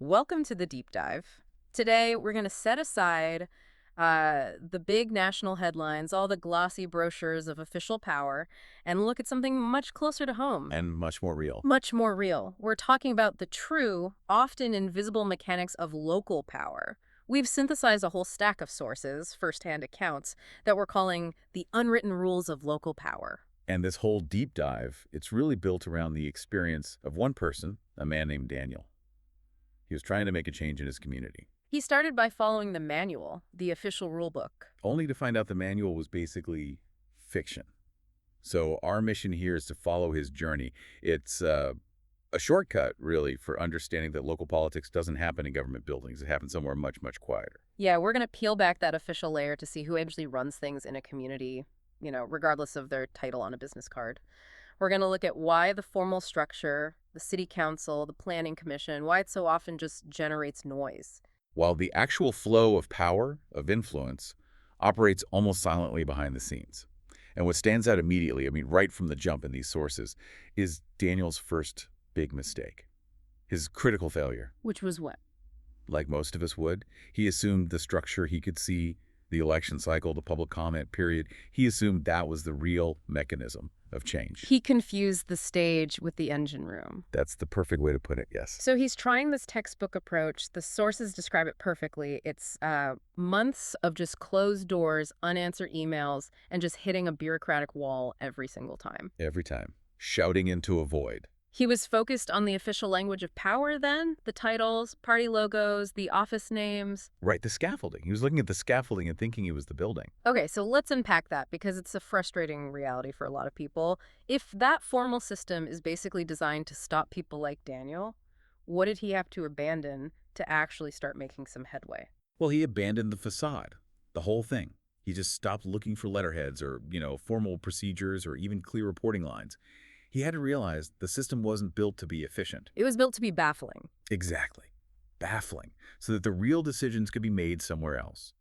Welcome to the deep dive. Today, we're going to set aside the big national headlines, all the glossy brochures of official power, and look at something much closer to home. And much more real. Much more real. We're talking about the true, often invisible mechanics of local power. We've synthesized a whole stack of sources, firsthand accounts, that we're calling the unwritten rules of local power. And this whole deep dive, it's really built around the experience of one person, a man named Daniel. He was trying to make a change in his community, He started by following the manual, the official rule book. only to find out the manual was basically fiction. So our mission here is to follow his journey. It's a shortcut, really, for understanding that local politics doesn't happen in government buildings. It happens somewhere much, much quieter. Yeah, we're going to peel back that official layer to see who actually runs things in a community, regardless of their title on a business card. We're going to look at why the formal structure, the city council, the planning commission, why it so often just generates noise. While the actual flow of power, of influence, operates almost silently behind the scenes. And what stands out immediately, right from the jump in these sources, is Daniel's first big mistake. His critical failure. Which was what? Like most of us would, he assumed the structure he could see, the election cycle, the public comment period, he assumed that was the real mechanism of change. He confused the stage with the engine room. That's the perfect way to put it, yes. So he's trying this textbook approach. The sources describe it perfectly. It's months of just closed doors, unanswered emails, and just hitting a bureaucratic wall every single time. Every time. Shouting into a void. He was focused on the official language of power then, the titles, party logos, the office names. Right, the scaffolding. He was looking at the scaffolding and thinking it was the building. Okay, so let's unpack that because it's a frustrating reality for a lot of people. If that formal system is basically designed to stop people like Daniel, what did he have to abandon to actually start making some headway? Well, he abandoned the facade, the whole thing. He just stopped looking for letterheads or, formal procedures or even clear reporting lines. He had to realize the system wasn't built to be efficient. It was built to be baffling. Exactly. Baffling. So that the real decisions could be made somewhere else.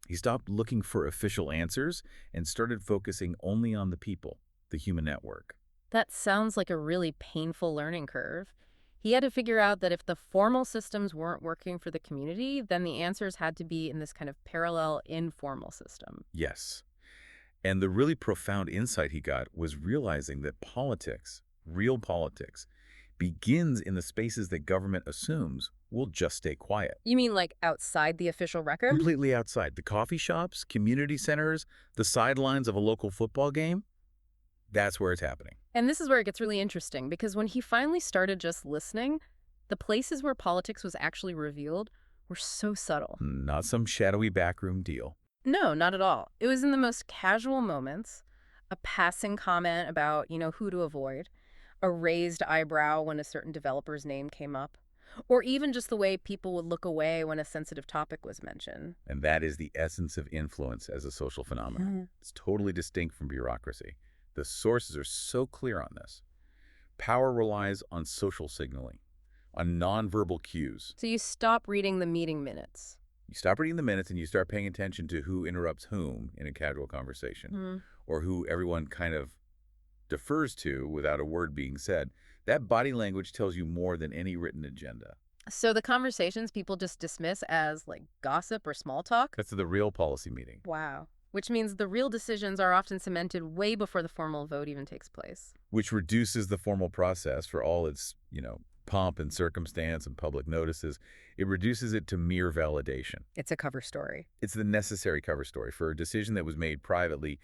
He stopped looking for official answers and started focusing only on the people, the human network. That sounds like a really painful learning curve. He had to figure out that if the formal systems weren't working for the community, then the answers had to be in this kind of parallel informal system. Yes. And the really profound insight he got was realizing that politics, real politics, begins in the spaces that government assumes will just stay quiet. You mean like outside the official record? Completely outside. The coffee shops, community centers, the sidelines of a local football game, that's where it's happening. And this is where it gets really interesting, because when he finally started just listening, the places where politics was actually revealed were so subtle. Not some shadowy backroom deal. No, not at all. It was in the most casual moments, a passing comment about, who to avoid, a raised eyebrow when a certain developer's name came up, or even just the way people would look away when a sensitive topic was mentioned. And that is the essence of influence as a social phenomenon. It's totally distinct from bureaucracy. The sources are so clear on this. Power relies on social signaling, on nonverbal cues. So you stop reading the meeting minutes. You stop reading the minutes and you start paying attention to who interrupts whom in a casual conversation, or who everyone kind of defers to without a word being said. That body language tells you more than any written agenda. So the conversations people just dismiss as like gossip or small talk? That's the real policy meeting. Wow. Which means the real decisions are often cemented way before the formal vote even takes place. Which reduces the formal process for all its, pomp and circumstance and public notices. It reduces it to mere validation. It's a cover story. It's the necessary cover story for a decision that was made privately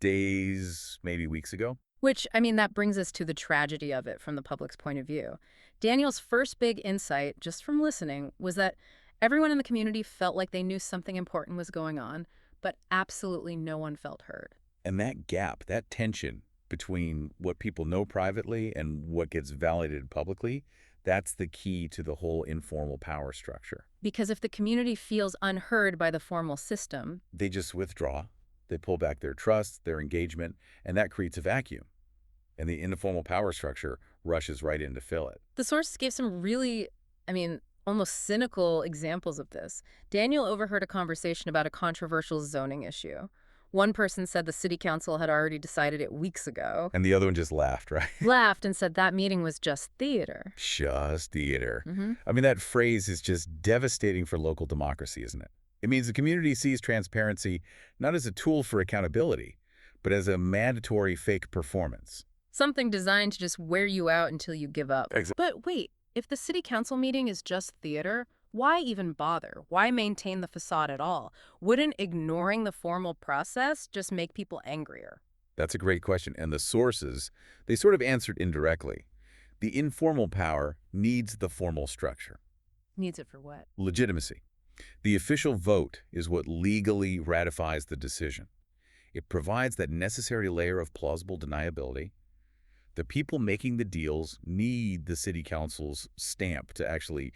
days, maybe weeks ago. Which, that brings us to the tragedy of it from the public's point of view. Daniel's first big insight, just from listening, was that everyone in the community felt like they knew something important was going on, but absolutely no one felt heard. And that gap, that tension between what people know privately and what gets validated publicly, that's the key to the whole informal power structure. Because if the community feels unheard by the formal system, they just withdraw. They pull back their trust, their engagement, and that creates a vacuum. And the informal power structure rushes right in to fill it. The sources gave some really, almost cynical examples of this. Daniel overheard a conversation about a controversial zoning issue. One person said the city council had already decided it weeks ago, And the other one just laughed, right? laughed and said that meeting was just theater. Just theater. Hmm. I mean, that phrase is just devastating for local democracy, isn't it? It means the community sees transparency not as a tool for accountability, but as a mandatory fake performance. Something designed to just wear you out until you give up. Exactly. But wait, if the city council meeting is just theater, why even bother? Why maintain the facade at all? Wouldn't ignoring the formal process just make people angrier? That's a great question. And the sources, they sort of answered indirectly. The informal power needs the formal structure. Needs it for what? Legitimacy. The official vote is what legally ratifies the decision. It provides that necessary layer of plausible deniability. The people making the deals need the city council's stamp to actually,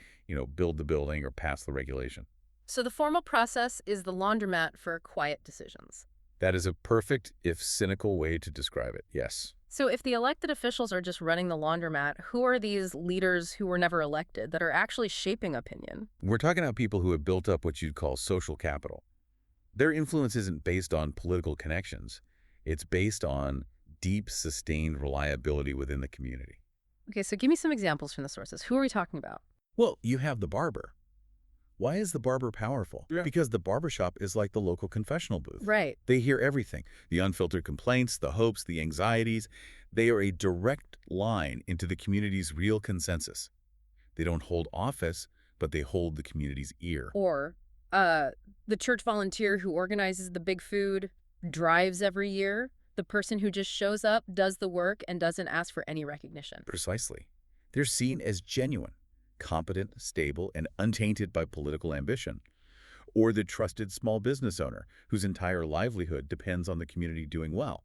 build the building or pass the regulation. So the formal process is the laundromat for quiet decisions. That is a perfect, if cynical, way to describe it, yes. So if the elected officials are just running the laundromat, who are these leaders who were never elected that are actually shaping opinion? We're talking about people who have built up what you'd call social capital. Their influence isn't based on political connections. It's based on deep, sustained reliability within the community. Okay, so give me some examples from the sources. Who are we talking about? Well, you have the barber. Why is the barber powerful? Yeah. Because the barbershop is like the local confessional booth. Right. They hear everything, the unfiltered complaints, the hopes, the anxieties. They are a direct line into the community's real consensus. They don't hold office, but they hold the community's ear. Or the church volunteer who organizes the big food, drives every year, the person who just shows up, does the work, and doesn't ask for any recognition. Precisely. They're seen as genuine, competent, stable, and untainted by political ambition. Or the trusted small business owner whose entire livelihood depends on the community doing well.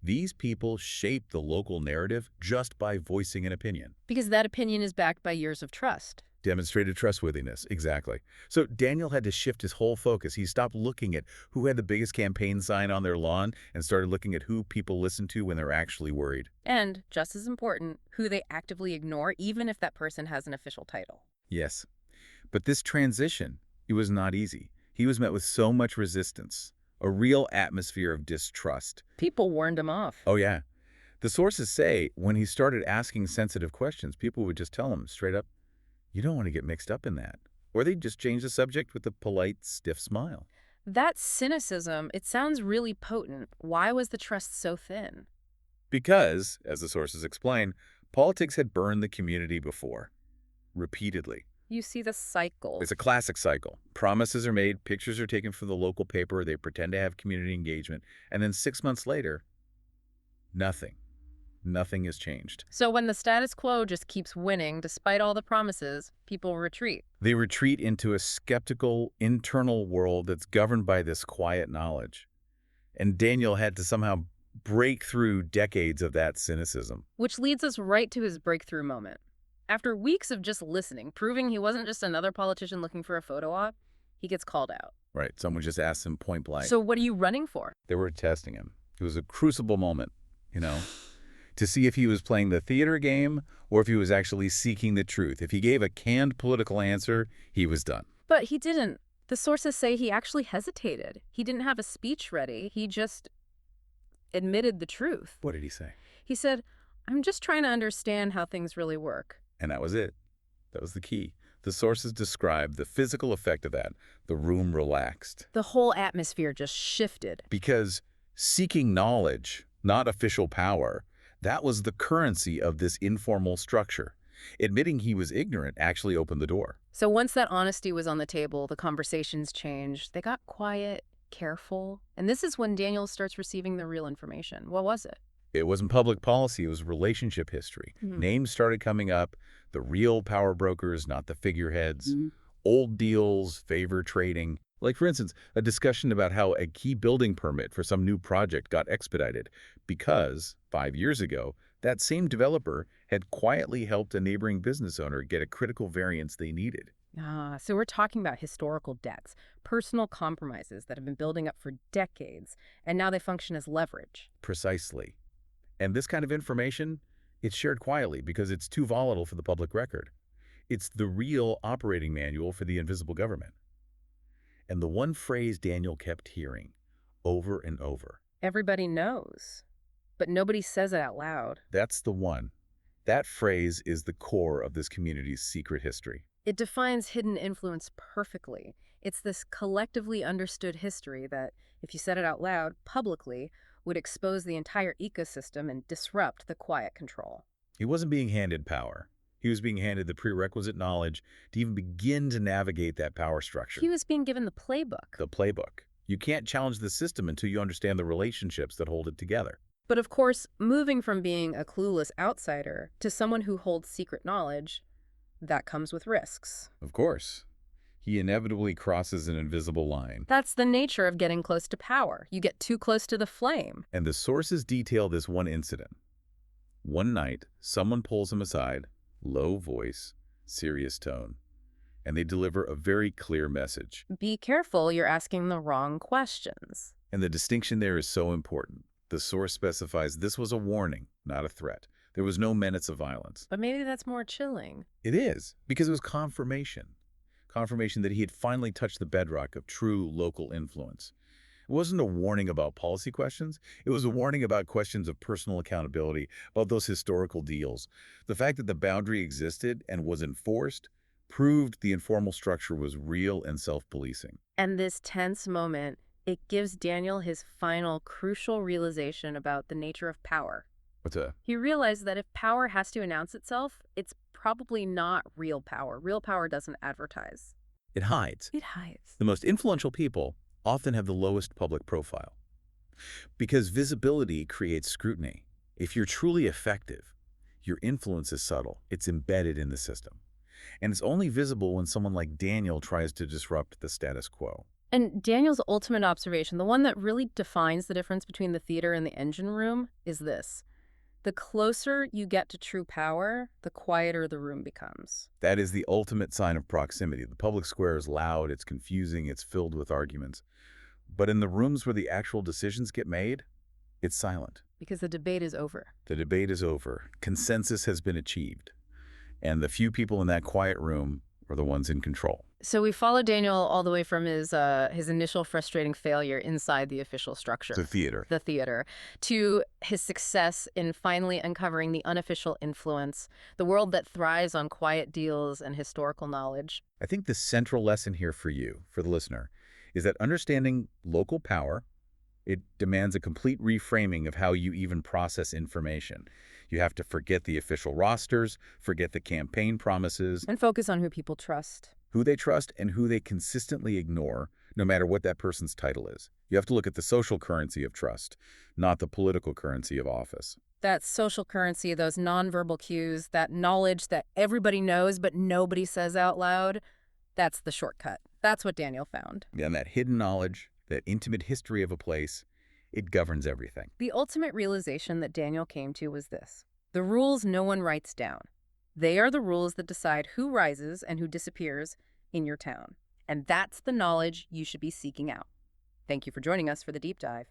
These people shape the local narrative just by voicing an opinion. Because that opinion is backed by years of trust. Demonstrated trustworthiness, exactly. So Daniel had to shift his whole focus. He stopped looking at who had the biggest campaign sign on their lawn and started looking at who people listen to when they're actually worried. And, just as important, who they actively ignore, even if that person has an official title. Yes. But this transition, it was not easy. He was met with so much resistance, a real atmosphere of distrust. People warned him off. Oh, yeah. The sources say when he started asking sensitive questions, people would just tell him straight up, you don't want to get mixed up in that. Or they'd just change the subject with a polite, stiff smile. That cynicism, it sounds really potent. Why was the trust so thin? Because, as the sources explain, politics had burned the community before. Repeatedly. You see the cycle. It's a classic cycle. Promises are made, pictures are taken for the local paper, they pretend to have community engagement, and then 6 months later, nothing. Nothing has changed. So when the status quo just keeps winning, despite all the promises, people retreat. They retreat into a skeptical, internal world that's governed by this quiet knowledge. And Daniel had to somehow break through decades of that cynicism. Which leads us right to his breakthrough moment. After weeks of just listening, proving he wasn't just another politician looking for a photo op, he gets called out. Right, someone just asked him point blank. So what are you running for? They were testing him. It was a crucible moment, to see if he was playing the theater game or if he was actually seeking the truth. If he gave a canned political answer, he was done. But he didn't. The sources say he actually hesitated. He didn't have a speech ready. He just admitted the truth. What did he say? He said, I'm just trying to understand how things really work. And that was it. That was the key. The sources described the physical effect of that. The room relaxed. The whole atmosphere just shifted. Because seeking knowledge, not official power, that was the currency of this informal structure. Admitting he was ignorant actually opened the door. So once that honesty was on the table, the conversations changed. They got quiet, careful. And this is when Daniel starts receiving the real information. What was it? It wasn't public policy, it was relationship history. Names started coming up, the real power brokers, not the figureheads. Old deals, favor trading. Like, for instance, a discussion about how a key building permit for some new project got expedited because, 5 years ago, that same developer had quietly helped a neighboring business owner get a critical variance they needed. So we're talking about historical debts, personal compromises that have been building up for decades, and now they function as leverage. Precisely. And this kind of information, it's shared quietly because it's too volatile for the public record. It's the real operating manual for the invisible government. And the one phrase Daniel kept hearing over and over. Everybody knows, but nobody says it out loud. That's the one. That phrase is the core of this community's secret history. It defines hidden influence perfectly. It's this collectively understood history that, if you said it out loud, publicly, would expose the entire ecosystem and disrupt the quiet control. He wasn't being handed power. He was being handed the prerequisite knowledge to even begin to navigate that power structure. He was being given the playbook. The playbook. You can't challenge the system until you understand the relationships that hold it together. But of course, moving from being a clueless outsider to someone who holds secret knowledge, that comes with risks. Of course. He inevitably crosses an invisible line. That's the nature of getting close to power. You get too close to the flame. And the sources detail this one incident. One night, someone pulls him aside, low voice, serious tone, and they deliver a very clear message. Be careful, you're asking the wrong questions. And the distinction there is so important. The source specifies this was a warning, not a threat. There was no menace of violence. But maybe that's more chilling. It is, because it was confirmation. Confirmation that he had finally touched the bedrock of true local influence. It wasn't a warning about policy questions. It was a warning about questions of personal accountability, about those historical deals. The fact that the boundary existed and was enforced proved the informal structure was real and self-policing. And this tense moment, it gives Daniel his final crucial realization about the nature of power. What's a... He realized that if power has to announce itself, it's probably not real power. Real power doesn't advertise. It hides. It hides. The most influential people often have the lowest public profile. Because visibility creates scrutiny. If you're truly effective, your influence is subtle. It's embedded in the system. And it's only visible when someone like Daniel tries to disrupt the status quo. And Daniel's ultimate observation, the one that really defines the difference between the theater and the engine room, is this. The closer you get to true power, the quieter the room becomes. That is the ultimate sign of proximity. The public square is loud, it's confusing, it's filled with arguments. But in the rooms where the actual decisions get made, it's silent. Because the debate is over. The debate is over. Consensus has been achieved. And the few people in that quiet room are the ones in control. So we follow Daniel all the way from his initial frustrating failure inside the official structure. The theater. To his success in finally uncovering the unofficial influence, the world that thrives on quiet deals and historical knowledge. I think the central lesson here for you, for the listener, is that understanding local power, it demands a complete reframing of how you even process information. You have to forget the official rosters, forget the campaign promises. And focus on who people trust. Who they trust and who they consistently ignore, no matter what that person's title is. You have to look at the social currency of trust, not the political currency of office. That social currency, those nonverbal cues, that knowledge that everybody knows but nobody says out loud, that's the shortcut. That's what Daniel found. And that hidden knowledge, that intimate history of a place, it governs everything. The ultimate realization that Daniel came to was this. The rules no one writes down. They are the rules that decide who rises and who disappears in your town. And that's the knowledge you should be seeking out. Thank you for joining us for the deep dive.